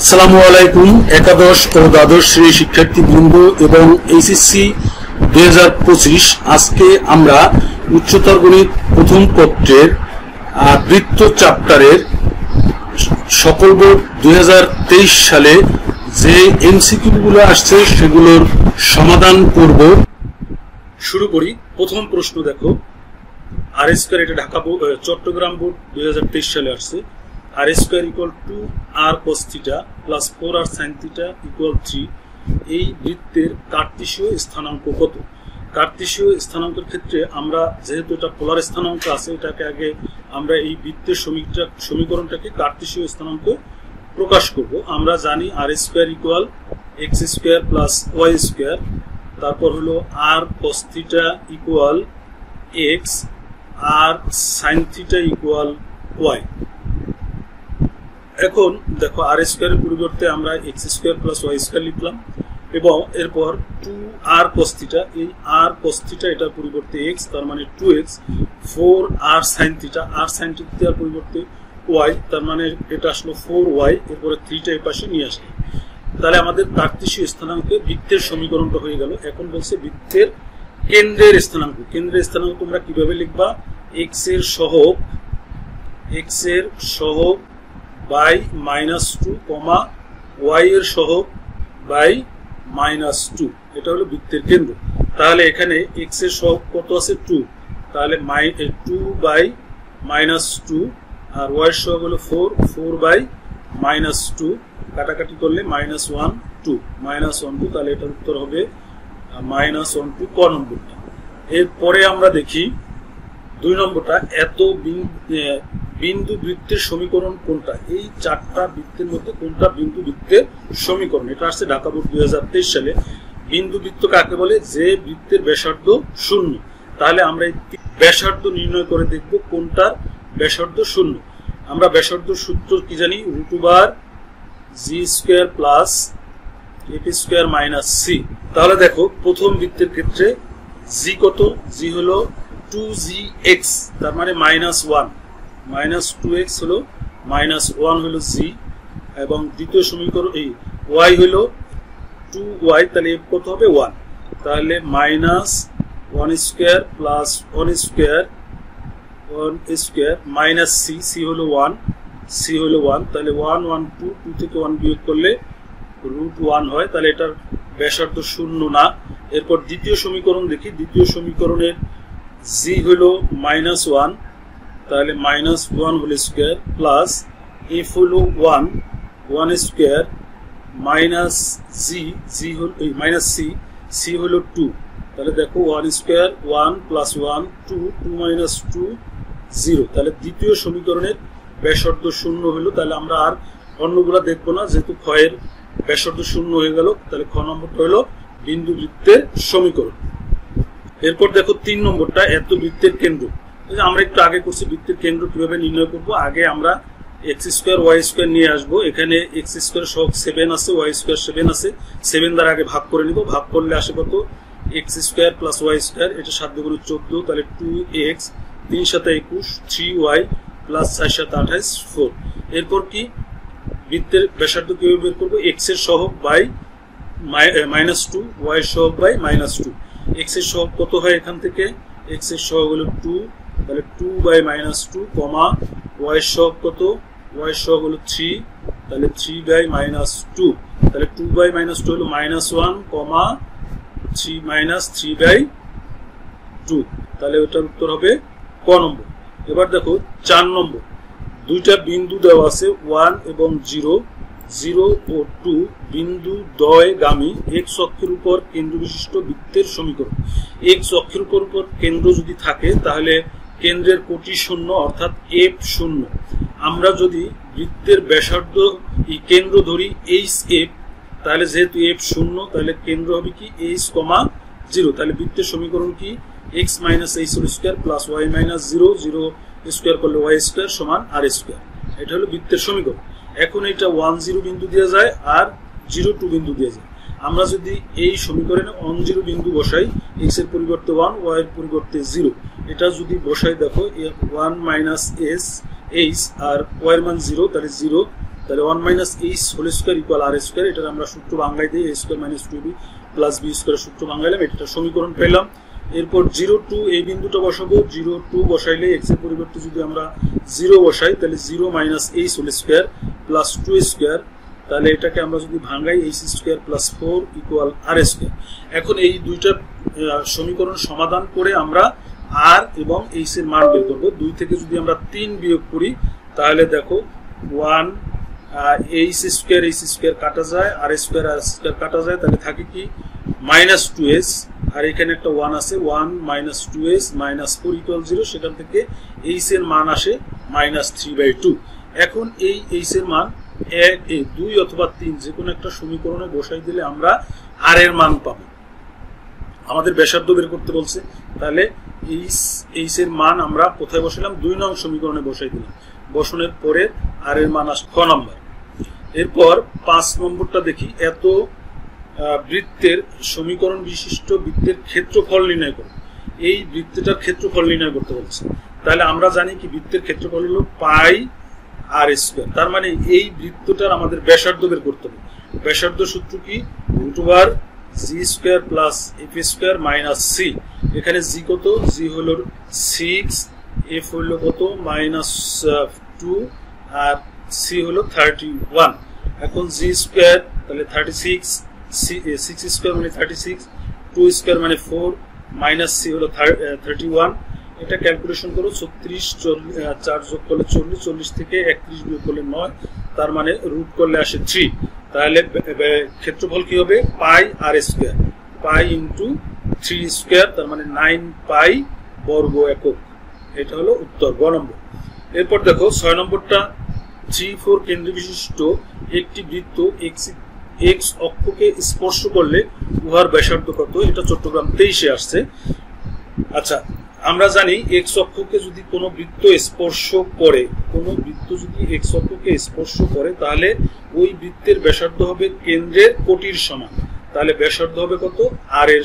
আসসালামু আলাইকুম। একাদশ ও দ্বাদশ শ্রেণী শিক্ষার্থীবৃন্দ এবং এইচএসসি 2025 আজকে আমরা উচ্চতর গণিত প্রথম পত্রের বৃত্ত চ্যাপ্টারের সকল বোর্ড 2023 সালে যে এমসিকিউ গুলো আসছে সেগুলোর সমাধান করব। শুরু করি। প্রথম প্রশ্ন দেখো, আর স্কয়ার, এটা ঢাকা চট্টগ্রাম বোর্ড 2023 সালে আসছে। R square equal to r cos theta plus 4r sine theta equal 3। এই বৃত্তের কার্তেশীয় স্থানাঙ্ক কত? কার্তেশীয় স্থানাঙ্কের ক্ষেত্রে আমরা যেহেতু এটা পোলার স্থানাঙ্ক আছে, এটাকে আগে আমরা এই বৃত্তের সমীকরণটাকে কার্তেশীয় স্থানাঙ্ক প্রকাশ করব। আমরা জানি r square equal x square plus y square, তারপর হলো r cos theta equal x, r sine theta equal y. এখন দেখো, আর স্কয়ারের পরিবর্তে আমরা x square plus y square লিখলাম এবং এরপর 2r cos থিটা, এই r cos থিটা এটার পরিবর্তে x, তার মানে 2x, 4r sin theta, r sin থিটার পরিবর্তে y, তার মানে এটা আসলো 4y, এরপরে 3টা এই পাশে নিয়ে আসলো। তাহলে আমাদের কার্তেশীয় স্থানাঙ্কে বৃত্তের সমীকরণটা হয়ে গেল। এখন বলছে বৃত্তের কেন্দ্রের স্থানাঙ্ক। কেন্দ্রের স্থানাঙ্ক তোমরা কিভাবে লিখবা? x এর সহগ বাই -2 কমা y এর সহগ বাই -2, এটা হলো বৃত্তের কেন্দ্র। তাহলে এখানে x এর সহগ কত আছে? 2, তাহলে 2 বাই -2, আর y এর সহগ হলো 4 বাই -2, কাটাকাটি করলে -1 2, তাহলে এটার উত্তর হবে -1 ক নম্বরটা। এরপরে আমরা দেখি 2 নম্বরটা, এত বিন্দু বৃত্তের সমীকরণ কোনটা? এই 4টা বৃত্তের মধ্যে কোনটা বিন্দু বৃত্তের সমীকরণ? এটা আসছে ঢাকা বোর্ড 2023 সালে। বিন্দু বৃত্ত কাকে বলে? যে বৃত্তের ব্যাসার্ধ 0। তাহলে আমরা এই ব্যাসার্ধ নির্ণয় করে দেখব কোনটার ব্যাসার্ধ 0। আমরা ব্যাসার্ধ সূত্র কি জানি? √g² plus f² minus c। তাহলে দেখো, প্রথম বৃত্তের ক্ষেত্রে g কত? g হলো 2gx, তার মানে -1, -2x হলো -1 হলো g, এবং দ্বিতীয় সমীকরণ এই y হলো 2y, তাহলে f কত হবে? 1, তাহলে -1² প্লাস 1² মাইনাস c হলো 1, তাহলে 1 1 2 থেকে 1 বিয়োগ করলে √1 হয়, তাহলে এটার ব্যাসার্ধ 0 না। এরপর দ্বিতীয় সমীকরণ দেখি। দ্বিতীয় সমীকরণের g হলো -1, তাহলে -1 হোল স্কয়ার প্লাস f হলো 1² মাইনাস g হলো c হলো 2, তাহলে দেখো 1² 1 প্লাস 1 2 2 0, তাহলে দ্বিতীয় সমীকরণের ব্যাসার্ধ 0 হলো। তাহলে আমরা আর অন্যগুলা দেখবো না, যেহেতু ক্ষয়ের ব্যাসার্ধ 0 হয়ে গেল। তাহলে খ নম্বরটা হলো বিন্দু বৃত্তের সমীকরণ। এরপর দেখো 3 নম্বরটা, এত বৃত্তের কেন্দ্র। আমরা একটু আগে করছি বৃত্তের কেন্দ্র কিভাবে নির্ণয় করব। আগে আমরা x² y² নিয়ে আসবো। এখানে x² সহগ 7 আছে, y² 7 আছে, 7 দ্বারা আগে ভাগ করে নিব। ভাগ করলে আসে কত? x² প্লাস y², এটা 7 দুগুণে 14, তাহলে 2x, 3 7 21, 3y প্লাস 4 7 28 4। এরপর কি বৃত্তের ব্যাসার্ধ কিভাবে বের করবো? x এর সহগ বাই -2, y এর সহগ বাই -2। x এর সহগ কত হয়? এখান থেকে x এর সহগ হলো 2, তাহলে 2 বাই -2 কমা y এর সহগ কত? y এর সহগ হলো 3, তাহলে 3 বাই -2, তাহলে 2 বাই -2 হলো -1 কমা 3 বাই 2, তাহলে ওটার উত্তর হবে ক নম্বর। এবার দেখো 4 নম্বর, দুইটা বিন্দু দেওয়া আছে 1 এবং 0 ও 2 বিন্দু দ্বয়গামী x অক্ষের উপর কেন্দ্র বিশিষ্ট বৃত্তের সমীকরণ। x অক্ষের উপর কেন্দ্র যদি থাকে তাহলে কেন্দ্রের কোটি 0, অর্থাৎ f0। আমরা যদি বৃত্তের ব্যাসার্ধ কেন্দ্র ধরি hf, তাহলে যেহেতু f0, তাহলে কেন্দ্র হবে কি h, 0। তাহলে বৃত্তের সমীকরণ কি? x - h² plus y - 0 square করলে y² সমান r²। এটা হলো বৃত্তের সমীকরণ। এখন এটা 1 0 বিন্দু দিয়ে যায় আর 0 2 বিন্দু দিয়ে যায়। আমরা যদি এই সমীকরণে 1 0 বিন্দু বসাই, x এর পরিবর্তে 1, y এর পরিবর্তে 0, এটা যদি বসাই দেখো 1 - s h আর y এর মান 0, তাহলে 0 তাহলে 1 minus H whole square equal আর স্কোয়ার। এটার আমরা সূত্র বাংলায় দিই a square minus 2b plus b square সূত্র বাংলাইলাম, এটা সমীকরণ পেলাম। এরপর 0 2 এই বিন্দুটা বসাবো, 0 2 বসাইলে x এর পরিবর্তে যদি আমরা 0 বসাই তাহলে 0 minus H whole square plus 2 square, তাহলে এটাকে আমরা যদি ভাঙাই এইচ স্কোয়ার প্লাস 4 ইকুয়াল আর স্কোয়ার। এখন এই দুইটা সমীকরণ সমাধান করে আমরা আর এবং এইচ এর মান বের করবো। 2 থেকে যদি আমরা 3 বিয়োগ করি তাহলে দেখো 1 এইচ স্কোয়ার কাটা যায়, আর স্কোয়ার কাটা যায়, তাহলে থাকে কি মাইনাস 2s, আর এখানে একটা 1 আছে, 1 মাইনাস 2s মাইনাস 4 ইকুয়াল 0। সেখান থেকে এইচ এর মান আসে মাইনাস 3/2। এখন এই এইচ এর মান 1 2 অথবা 3 যে কোনো একটা সমীকরণে বসাই দিলে আমরা আর এর মান পাবো। আমাদের ব্যাসার্ধ বের করতে বলছে, তাহলে এইচ এর মান আমরা কোথায় বসালাম? 2 নং সমীকরণে বসাই দিলাম। বসানোর পরে আর এর মান আসে 6 নম্বর। এরপর 5 নম্বরটা দেখি, এত বৃত্তের সমীকরণ বিশিষ্ট বৃত্তের ক্ষেত্রফল নির্ণয় করো। এই বৃত্তটার ক্ষেত্রফল নির্ণয় করতে বলছে। তাহলে আমরা জানি কি বৃত্তের ক্ষেত্রফল হলো পাই আর স্কোয়ার, তার মানে এই বৃত্তটার আমাদের ব্যাসার্ধ বের করতে হবে। ব্যাসার্ধ সূত্র কি? Root over g square plus f square minus c. এখানে জি কত? জি হলো 6, এফ হলো কত? মাইনাস 2, আর সি হলো 31। এখন জি স্কোয়ার তাহলে 36, 6 স্কোয়ার মানে 36, 2 স্কোয়ার মানে 4, মাইনাস সি হলো 31। এটা ক্যালকুলেশন করো, 36 4 যোগ করলে 40, 40 থেকে 31 বিয়োগ করলে 9, তার মানে রুট করলে আসে 3। তাহলে ক্ষেত্রফল কি হবে? পাই আর স্কোয়ার, পাই ইন্টু 3 স্কোয়ার, তার মানে 9 পাই বর্গ একক। এটা হলো উত্তর গ নম্বর। এরপর দেখো 6 নম্বরটা, 3-4 কেন্দ্র বিশিষ্ট একটি বৃত্ত এক্স অক্ষকে স্পর্শ করলে উহার ব্যাসার্ধ কত? এটা চট্টগ্রাম 23-এ আসছে। আচ্ছা, আমরা জানি এক্স অক্ষকে যদি কোনো বৃত্ত স্পর্শ করে, কোনো বৃত্ত যদি এক্স অক্ষকে স্পর্শ করে তাহলে ওই বৃত্তের ব্যাসার্ধ হবে কেন্দ্রের কোটির সমান। তাহলে ব্যাসার্ধ হবে কত? আর এর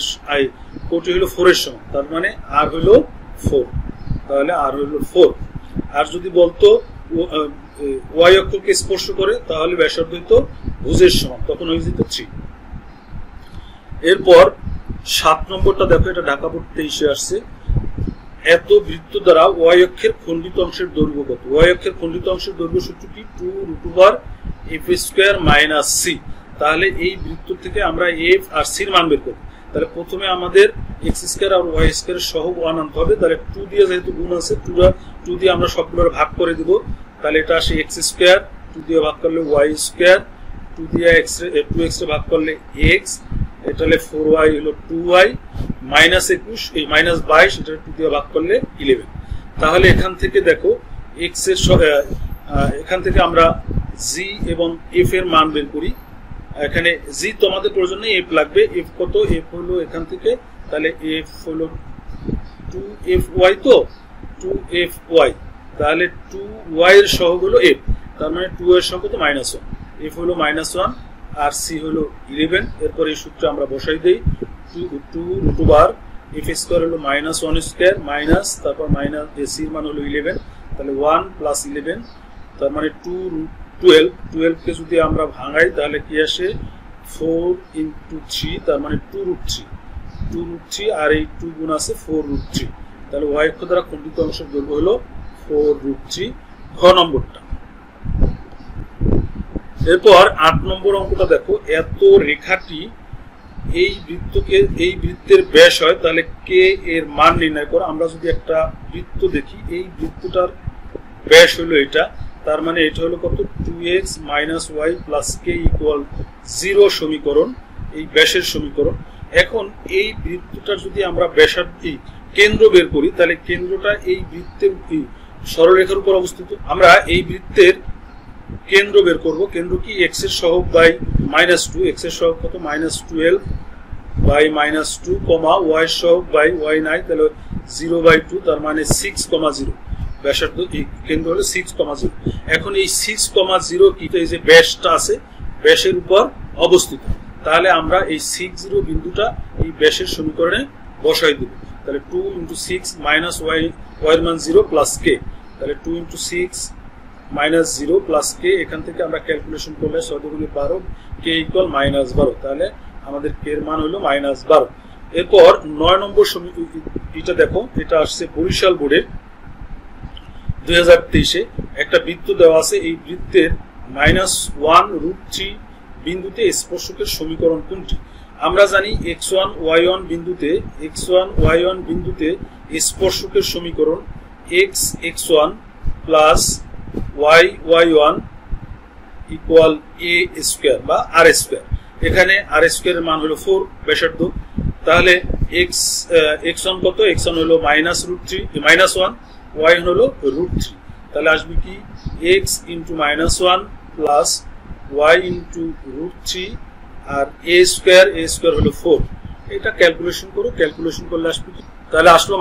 কোটি হলো 4 এর সমান, তার মানে আর হলো 4, তাহলে আর হলো 4। আর যদি বলতো ওয়াই অক্ষকে স্পর্শ করে তাহলে ব্যাসার্ধ হইতো ভুজের সমান, তখন হয়ে যেত 3। এরপর 7 নম্বরটা দেখো, এটা ঢাকা বোর্ড 23-এ আসছে। এত বৃত্ত দ্বারা ওয়াই অক্ষের খণ্ডিত অংশের দৈর্ঘ্য কত? ওয়াই অক্ষের খণ্ডিত অংশের দৈর্ঘ্য সূত্র কি? 2 root over F square minus C. তাহলে এই বৃত্ত থেকে আমরা এফ আর সির মান বের করব। তাহলে প্রথমে আমাদের এক্স স্কোয়ার আর ওয়াই স্কোয়ার সহগ 1 আনতে হবে। তাহলে 2 দিয়ে যেহেতু গুণ আছে, 2 দিয়ে আমরা সবগুলোর ভাগ করে দিব। তাহলে এটা আসে এক্স স্কোয়ার, 2 দিয়ে ভাগ করলে ওয়াই স্কোয়ার, 2 দিয়ে 2x ভাগ করলে এক্স, এটা হলে 4y হলো 2y, মাইনাস 21 এই মাইনাস 22, এটা 2 দিয়ে ভাগ করলে 11। তাহলে এখান থেকে দেখো এক্স এর এখান থেকে আমরা জি এবং এফ এর মান বের করি। এখানে জি তো আমাদের প্রয়োজন নেই, এফ লাগবে। এফ কত? এফ হলো এখান থেকে, তাহলে এফ হলো 2fy, তো 2fy, তাহলে 2y এর সহগ হলো এফ, তার মানে 2 এর সহগ কত? -1। এফ হলো -1 আর সি হলো 11। এরপর এই সূত্রে আমরা বসাই দেই, 2 রুট ওভার এফ স্কোয়ার হলো -1 স্কোয়ার মাইনাস, তারপর মাইনাস সি এর মান হলো 11, তাহলে 1 প্লাস 11, তার মানে 2 রুট 12 কে যদি আমরা ভাঙাই তাহলে কি আসে? 4 ইন্টু 3, তার মানে 2 রুট 3, আর এই 2 গুণ আছে 4 রুট 3। তাহলে ওয়াই অক্ষ দ্বারা খণ্ডিত অংশের দৈর্ঘ্য হলো 4 রুট 3, ঘ নম্বরটা। এরপর 8 নম্বর অঙ্কটা দেখো, এত রেখাটি এই বৃত্তের ব্যাস হয়, তাহলে কে এর মান নির্ণয় করো। আমরা যদি একটা বৃত্ত দেখি, এই বৃত্তটার ব্যাস হলো এটা, তার মানে এটা হলো কত? 2x minus Y plus K equal 0 সমীকরণ, এই ব্যাসের সমীকরণ। এখন এই বৃত্তটার যদি আমরা ব্যাসার্ধ কেন্দ্র বের করি, তাহলে কেন্দ্রটা এই বৃত্তের সরলরেখার উপর অবস্থিত। আমরা এই বৃত্তের কেন্দ্র বের করব। কেন্দ্র কি? এক্স এর সহগ বাই -2, এক্স এর সহগ কত? -12 বাই -2, ওয়াই এর সহগ বাই ওয়াই নাই, তাহলে 0/2, তার মানে 6,0। ব্যাসার্ধ কেন্দ্র হলো 6,0। এখন এই 6,0 কি? এই যে ব্যাসটা আছে, ব্যাসের উপর অবস্থিত। তাহলে আমরা এই 60 বিন্দুটা এই ব্যাসের সমীকরণে বসাই দেব। তাহলে 2 × 6 মাইনাস ওয়াই, ওয়াই এর মান 0 প্লাস কে, তাহলে 2 × 6 -0 প্লাস কে, এখান থেকে আমরা ক্যালকুলেশন করলে 6 × 12 কে ইকুয়াল -12, তাহলে আমাদের কে এর মান হলো -12। এরপর 9 নম্বর এটা দেখো, এটা আসছে বরিশাল বোর্ডের 2023-এ। একটা বৃত্ত দেওয়া আছে, এই বৃত্তের -1√3 বিন্দুতে স্পর্শকের সমীকরণ কোনটি? আমরা জানি x1 y1 বিন্দুতে স্পর্শকের সমীকরণ x1 plus y1 equal a square বা r স্কয়ার। এখানে r স্কয়ারের মান হলো 4 ব্যাসার্ধ। তাহলে x1 কত? x1 হলো -1, y1 হলো √3। তাহলে আসবে কি x × -1 প্লাস y × √3 আর a স্কয়ার হলো 4। এটা ক্যালকুলেশন করো, ক্যালকুলেশন করলে আসবে কি? তাহলে আসলো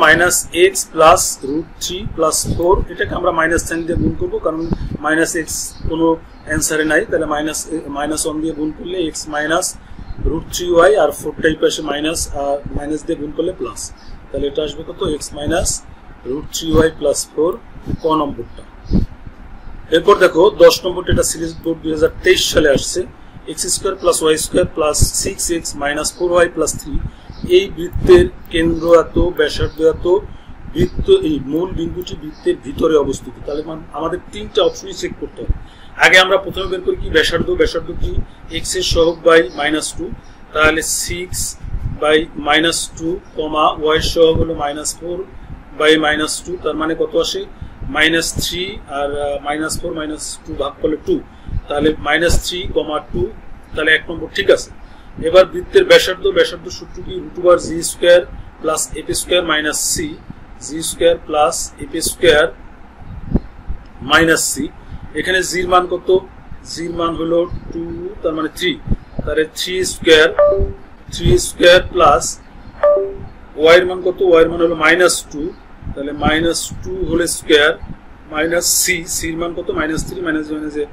-x প্লাস √3 প্লাস 4। এটাকে আমরা মাইনাস সাইন দিয়ে গুণ করবো, কারণ -x কোনো অ্যান্সারে নাই। তাহলে -1 দিয়ে গুণ করলে x -√3y আর 4টাই পাশে মাইনাস দিয়ে গুণ করলে প্লাস। তাহলে এটা আসবে কত? x -√3y প্লাস 4, ক নম্বরটা। এরপর দেখো 10 নম্বরটা, এটা সিরিজ বোর্ড 2023 সালে আসছে। x² + y² + 6x - 4y + 3 এই বৃত্তের কেন্দ্র এত, ব্যাসার্ধ এত, বৃত্ত এই মূল বিন্দুটি বৃত্তের ভিতরে অবস্থিত। তাহলে আমাদের তিনটা অপশনই চেক করতে হবে। আগে আমরা প্রথমে বের করি কি ব্যাসার্ধ কি x এর সহগ বাই -2, তাহলে 6 বাই -2, y এর সহগ হলো -4 বাই -2, তার মানে কত আসে? -3 আর -4 -2 ভাগ করলে 2, তাহলে -3, 2। তাহলে 1 নম্বর ঠিক আছে। এবার বৃত্তের ব্যাসার্ধ সূত্র কি? √g² plus f² minus c, g² plus f² minus c। এখানে জি এর মান কত? জি এর মান হলো 2, তার মানে 3, তাহলে 3² প্লাস y এর মান কত? y এর মান হলো -2, তাহলে -2 whole square minus c, c এর মান কত? -3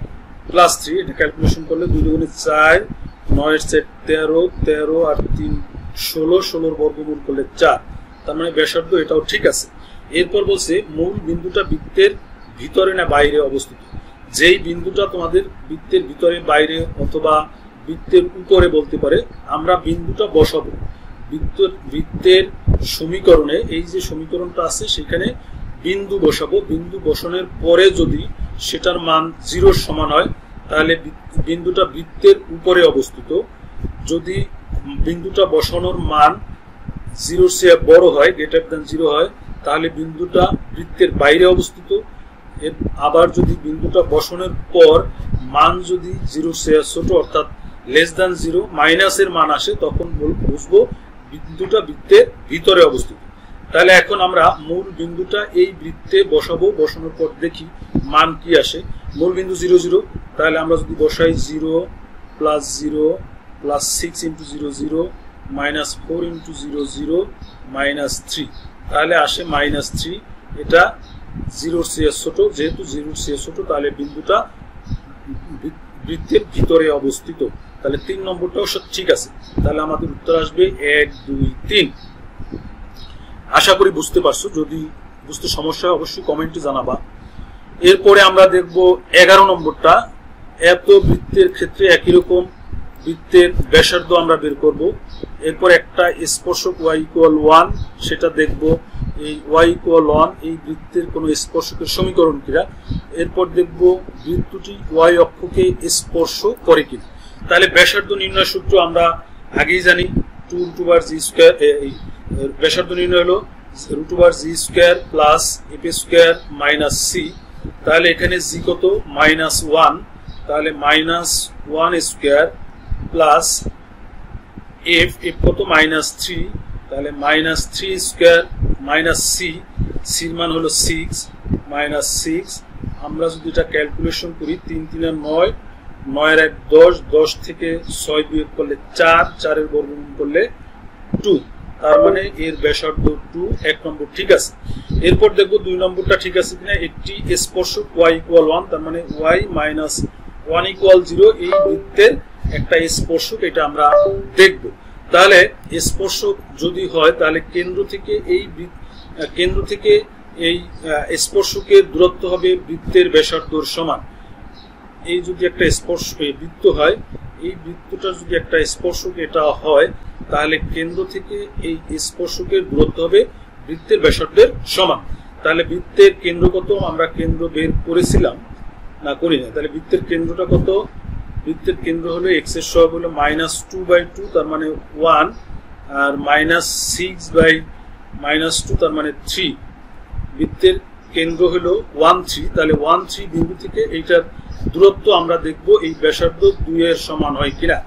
প্লাস 3। এটা ক্যালকুলেশন করলে 2 × 4, 9 এর সেট 13, 13 আর 3 16, 16 এর বর্গমূল করলে 4। তার মানে ব্যাসার্ধ এটাও ঠিক আছে। এরপর বলছে মূল বিন্দুটা বৃত্তের ভিতরে না বাইরে অবস্থিত। যেই বিন্দুটা তোমাদের বৃত্তের ভিতরে, বাইরে অথবা বৃত্তের উপরে বলতে পারে, আমরা বিন্দুটা বসাবো বৃত্তের সমীকরণে। এই যে সমীকরণটা আছে সেখানে বিন্দু বসাবো। বিন্দু বসানোর পরে যদি সেটার মান 0 এর সমান হয় তাহলে বিন্দুটা বৃত্তের উপরে অবস্থিত। যদি বিন্দুটা বসানোর মান 0 এর চেয়ে বড় হয়, > 0 হয়, তাহলে বিন্দুটা বৃত্তের বাইরে অবস্থিত। আবার যদি বিন্দুটা বসানোর পর মান যদি 0 এর চেয়ে ছোট অর্থাৎ <0 মাইনাসের মান আসে, তখন বুঝবো বিন্দুটা বৃত্তের ভিতরে অবস্থিত। তাহলে এখন আমরা মূল বিন্দুটা এই বৃত্তে বসাবো। বসানোর পর দেখি মান কি আসে। মূল বিন্দু 0 0, তাহলে আমরা যদি বসাই 0 প্লাস 0 প্লাস 6 × 0 0 মাইনাস 4 × 0 0 মাইনাস 3, তাহলে আসে -3। এটা 0 এর চেয়ে ছোট, যেহেতু 0 এর চেয়ে ছোট তাহলে বিন্দুটা বৃত্তের ভিতরে অবস্থিত। তাহলে 3 নম্বরটাও ঠিক আছে। তাহলে আমাদের উত্তর আসবে 1 2 3। আশা করি বুঝতে পারছো। যদি বুঝতে সমস্যা হয় অবশ্যই কমেন্টে জানাবা। এরপরে আমরা দেখব 11 নম্বরটা। এত বৃত্তের ক্ষেত্রে একই রকম বৃত্তের ব্যাসার্ধ আমরা বের করব। এরপর একটা স্পর্শক y = 1 সেটা দেখব। এই y = 1 এই বৃত্তের কোন স্পর্শকের সমীকরণ কিনা। এরপর দেখব বৃত্তটি y অক্ষকে স্পর্শ করে কিনা। তাহলে ব্যাসার্ধ নির্ণয় সূত্র আমরা আগেই জানি, 2√g²। ব্যাসার্ধ নির্ণয় হলো √g² plus f² minus c। তাহলে এখানে g কত? -1, তাহলে -1² প্লাস f কত? -3, তাহলে -3² মাইনাস c, c এর মান হলো 6 -6। আমরা যদি এটা ক্যালকুলেশন করি 3 3 9, 9 এর 1 10, 10 থেকে 6 বিয়োগ করলে 4, 4 এর বর্গমূল করলে 2, তার মানে এর ব্যাসার্ধ 2। 1 নম্বর ঠিক আছে। এরপর দেখব 2 নম্বরটা ঠিক আছে কিনা। একটি স্পর্শক y = 1, তার মানে y - 1 = 0 এই বৃত্তের একটা স্পর্শক, এটা আমরা দেখব। তাহলে স্পর্শক যদি হয় তাহলে কেন্দ্র থেকে এই স্পর্শকের দূরত্ব হবে বৃত্তের ব্যাসার্ধর সমান। এই যদি একটা বৃত্ত হয়, এই বৃত্তটা যদি একটা স্পর্শক এটা হয়, তাহলে কেন্দ্র থেকে এই স্পর্শকের দূরত্ব হবে বৃত্তের ব্যাসার্ধের সমান। তাহলে বৃত্তের কেন্দ্র কত? আমরা কেন্দ্র বের করেছিলাম না, করি না। তাহলে বৃত্তের কেন্দ্রটা কত? বৃত্তের কেন্দ্র হলো x এর সহগ হলো -2/2, তার মানে 1, আর -6/-2 তার মানে 3। বৃত্তের কেন্দ্র হলো 1, 3, তাহলে 1, 3 বিন্দু থেকে এইটার দূরত্ব আমরা দেখব এই ব্যাসার্ধ 2 এর সমান হয় কিনা।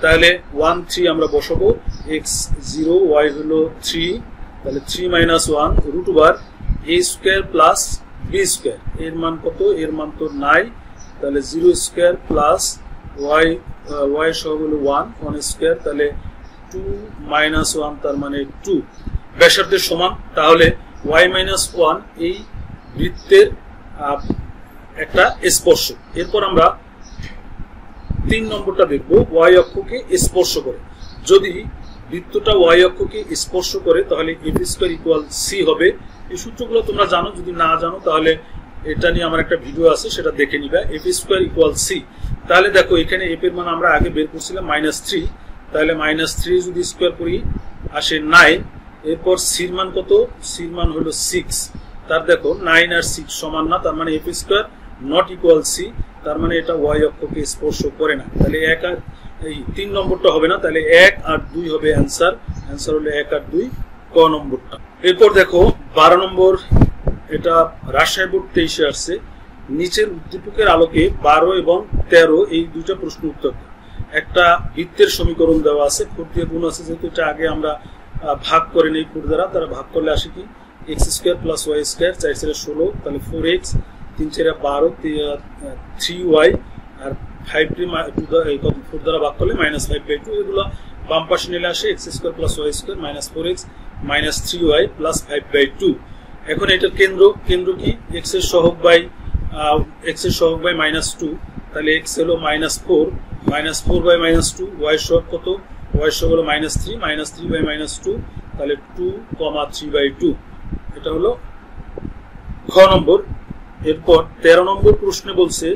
তাহলে 1, 3 আমরা বসাবো, x 0, y হলো 3, তাহলে 3 - 1 √a² প্লাস b²। এর মান কত? এর মান তো নাই, তাহলে 0² প্লাস y সহগ হলো 1² তাহলে 2 - 1 তার মানে 2 ব্যাসার্ধের সমান। তাহলে y - 1 এই বৃত্তের একটা স্পর্শক। এরপর আমরা 3 নম্বরটা দেখব, y অক্ষকে স্পর্শ করে। যদি বৃত্তটা y অক্ষকে স্পর্শ করে তাহলে f² = c হবে। এই সূত্রগুলো তোমরা জানো, যদি না জানো তাহলে এটা নিয়ে আমার একটা ভিডিও আছে, সেটা দেখে নিবা। f² = c। তাহলে দেখো এখানে f এর মান আমরা আগে বের করছিলাম -3, তাহলে -3 যদি স্কয়ার করি আসে 9। এরপর c এর মান কত? c এর মান হলো 6। তার দেখো 9 আর 6 সমান না, তার মানে f² ≠ c, তার মানে এটা y অক্ষকে স্পর্শ করে না। তাহলে 1 আর এই 3 নম্বরটা হবে না, তাহলে 1 আর 2 হবে অ্যানসার হলো 1 আর 2 ক নম্বরটা। এরপর দেখো 12 নম্বর, এটা রাজশাহী বোর্ড 23-এ আসছে। নিচের উদ্দীপকের আলোকে 12 এবং 13 এই দুইটা প্রশ্ন উত্তর। একটা বৃত্তের সমীকরণ দেওয়া আছে, 4 দিয়ে গুণ আছে, যেহেতু এটা আগে আমরা ভাগ করে নেই 4 দ্বারা, তারা ভাগ করলে আসে কি x² + y², 4 × 16, তাহলে 4x, 3 × 12, 3y, আর 5 4 দ্বারা ভাগ করলে -5/2। এগুলো বাম পাশে নিলে আসে x² + y² -4x -3y + 5/2। এখন এটার কেন্দ্র কি? x এর সহগ বাই -2, তাহলে x হলো -4, -4/-2, y সহগ কত? y সহগ হলো -3, -3/-2, তাহলে 2, 3/2। এটা হলো খ নম্বর। এরপর 13 নম্বর প্রশ্নে বলছে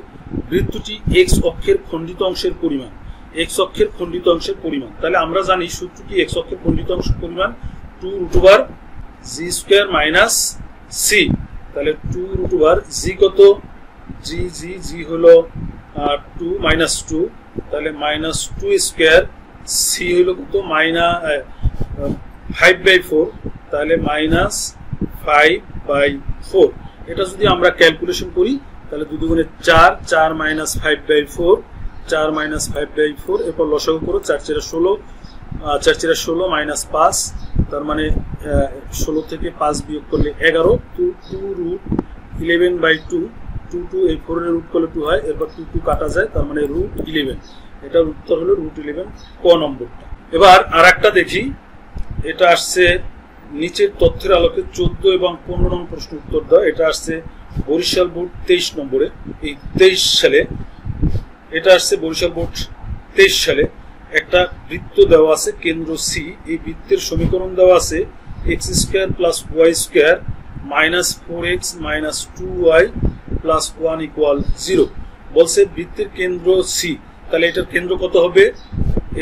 বৃত্তটি x অক্ষের খণ্ডিত অংশের পরিমাণ। x অক্ষের খণ্ডিত অংশের পরিমাণ, তাহলে আমরা জানি সূত্র কি? x অক্ষের খণ্ডিত অংশের পরিমাণ 2√g² - c। তাহলে 2√g কত? g হলো 2 - 2, তাহলে -2², c হলো কত? 5/4, তাহলে -5/4। এটা যদি আমরা ক্যালকুলেশন করি তাহলে 2 × 4, 4 - 5/4, 4 - 5/4। এরপর লসাগু করো, 4 × 16, 4 × 16 -5, তার মানে 16 থেকে 5 বিয়োগ করলে 11, 2√11/2, 2 এই 4 এর রুট করলে 2 হয়, এরপর 2 কাটা যায়, তার মানে √11। এটার উত্তর হলো √11 ক নম্বরটা। এবার আর একটা দেখি, এটা আসছে নিচের তথ্যের আলোকে 14 এবং 15 নং প্রশ্ন উত্তর দাও। এটা আসছে বরিশাল বোর্ড 23 নম্বরে, এই 23 সালে। এটা আসছে বরিশাল বোর্ড 23 সালে। একটা বৃত্ত দেওয়া আছে, কেন্দ্র c। এই বৃত্তের সমীকরণ দেওয়া আছে x² + y² -4x - 2y + 1 = 0। বলছে বৃত্তের কেন্দ্র c, তাহলে এটার কেন্দ্র কত হবে?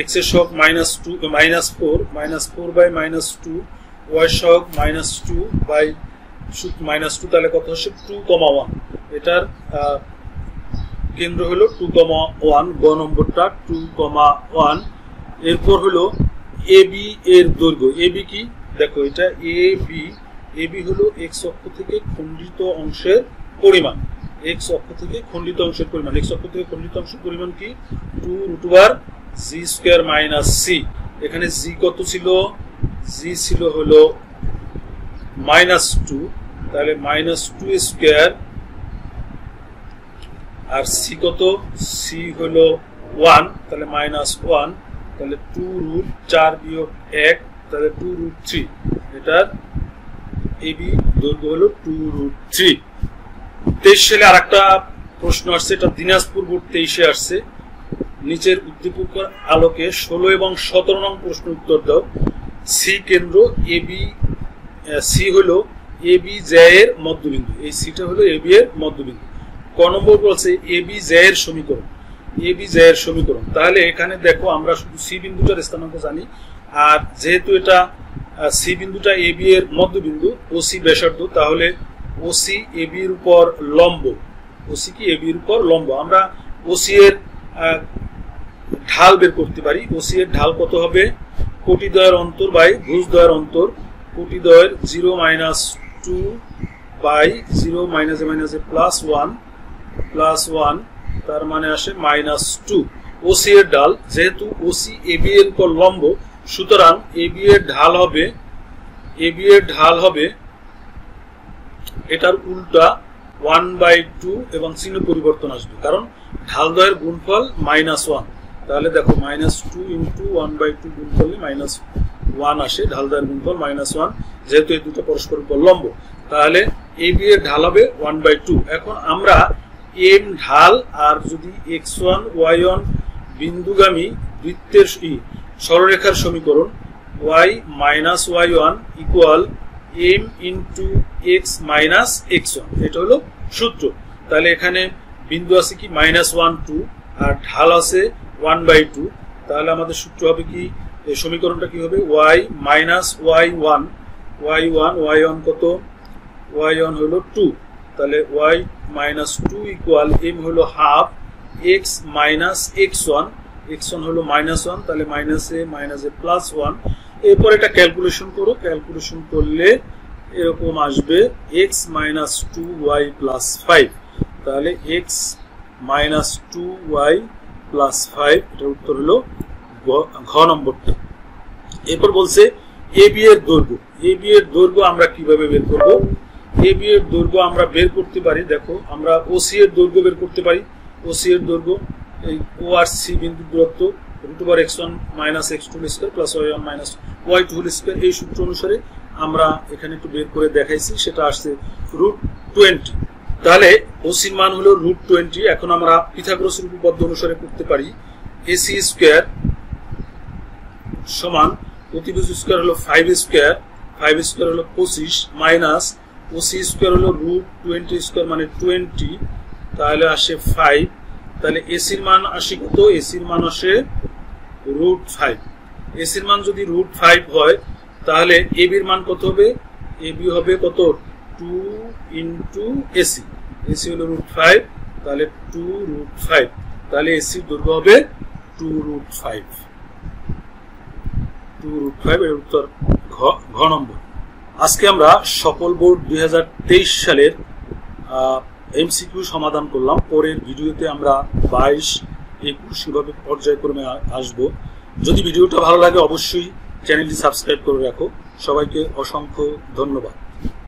x এর সহগ -4, -4/-2, y সহগ -2/-2, তাহলে কত হচ্ছে? 2, 1। এটার কেন্দ্র হলো 2, 1, গ নম্বরটা 2, 1। এরপর হলো AB এর দৈর্ঘ্য। AB কি? দেখো এটা AB হলো x অক্ষ থেকে খণ্ডিত অংশের পরিমাণ। x অক্ষ থেকে খণ্ডিত অংশের পরিমাণ, x অক্ষ থেকে খণ্ডিত অংশের পরিমাণ কি? 2√g² - c। এখানে g কত ছিল? g ছিল হলো -2, তাহলে -2², আর c কত? c হলো 1, তাহলে -1, তাহলে 2√4 - 1, তাহলে 2√3। এটার AB দৈর্ঘ্য হলো 2√3। 23 সালে আরেকটা প্রশ্ন আসছে, এটা দিনাজপুর বোর্ড 23-এ আসছে। নিচের উদ্দীপকের আলোকে 16 এবং 17 নং প্রশ্ন উত্তর দাও। সি কেন্দ্র, AB, সি হলো এ বি জে এর মধ্যবিন্দু, এই সিটা হলো এ বি এর মধ্যবিন্দু। ক নম্বর বলছে এ বি জে এর সমীকরণ, এ বি জে এর সমীকরণ। তাহলে এখানে দেখো আমরা শুধু সি বিন্দুটার স্থানাঙ্ক জানি, আর যেহেতু এটা সি বিন্দুটা এ বি এর মধ্যবিন্দু, ওসি ব্যাসার্ধ, তাহলে ওসি এ বি এর উপর লম্ব, ওসি কি এ বি এর উপর লম্ব। আমরা ওসি এর ঢাল বের করতে পারি। ওসি এর ঢাল কত হবে? কোটিদ্বয়ের অন্তর বাই ভুজদ্বয়ের অন্তর, কোটিদ্বয়ের 0 - 2 বাই 0 মাইনাসে মাইনাসে +1 তার মানে আসে -2। ওসি এর ঢাল, যেহেতু ওসি এ বি এর উপর লম্ব, সুতরাং এ বি এর ঢাল হবে এটার উল্টা 1/2 এবং চিহ্ন পরিবর্তন আসবে, কারণ ঢাল দ্বয়ের গুণফল -1। তাহলে দেখো -2 × 1/2 গুণ করলে -1 আসে, ঢাল দ্বয়ের গুণফল -1, যেহেতু এই দুটো পরস্পর উপর লম্ব। তাহলে এ বি এর ঢাল হবে 1/2। এখন আমরা এম ঢাল আর যদি x1 y1 বিন্দুগামী বৃত্তের সরলরেখার সমীকরণ y - y1 = m × x - x1, এটা হলো সূত্র। তাহলে এখানে বিন্দু আছে কি -1 2 আর ঢাল আছে 1/2। তাহলে আমাদের সূত্র হবে কি, এই সমীকরণটা কি হবে? y - y1 কত? y1 হলো 2, তাহলে y - 2 = m হলো হাফ x - x1, x1 হলো -1, তাহলে মাইনাসে মাইনাসে +1। এরপর এটা ক্যালকুলেশন করো, ক্যালকুলেশন করলে এরকম আসবে x - 2y + 5। তাহলে x - 2y + 5, এটার উত্তর হলো ঘ নম্বরটা। এরপর বলছে এ বি এর দৈর্ঘ্য। এ বি এর দৈর্ঘ্য আমরা কিভাবে বের করব? এ বি এর দৈর্ঘ্য আমরা বের করতে পারি, দেখো আমরা ওসি এর দৈর্ঘ্য বের করতে পারি। ওসি এর দৈর্ঘ্য এই ও আর সি বিন্দু দূরত্ব √x1 - x2² + y1 - y2², এই সূত্র অনুসারে আমরা এখানে একটু বের করে দেখাইছি, সেটা আসছে √20। তাহলে ওসির মান হলো √20। এখন আমরা পিথাগোরাসের উপপাদ্য অনুসারে করতে পারি ac² সমান প্রতিভুজ স্কয়ার হলো 5² 5² হলো 25 মাইনাস ওসি² হলো √20² মানে 20, তাহলে আসে 5। তাহলে এসির মান আসে কত? এসির মান আসে √5। এসির মান যদি √5 হয়, তাহলে এবির মান কত হবে? এবি হবে কত? 2 × এসি। এসি হলো √5, তাহলে 2√5, তাহলে এসির দৈর্ঘ্য হবে 2√5। 2√5 এর উত্তর ঘ নম্বর। আজকে আমরা সকল বোর্ড 2023 সালের এমসিকিউ সমাধান করলাম। পরের ভিডিওতে আমরা 22, 21 এভাবে পর্যায়ক্রমে আসবো। যদি ভিডিওটা ভালো লাগে অবশ্যই চ্যানেলটি সাবস্ক্রাইব করে রাখো। সবাইকে অসংখ্য ধন্যবাদ।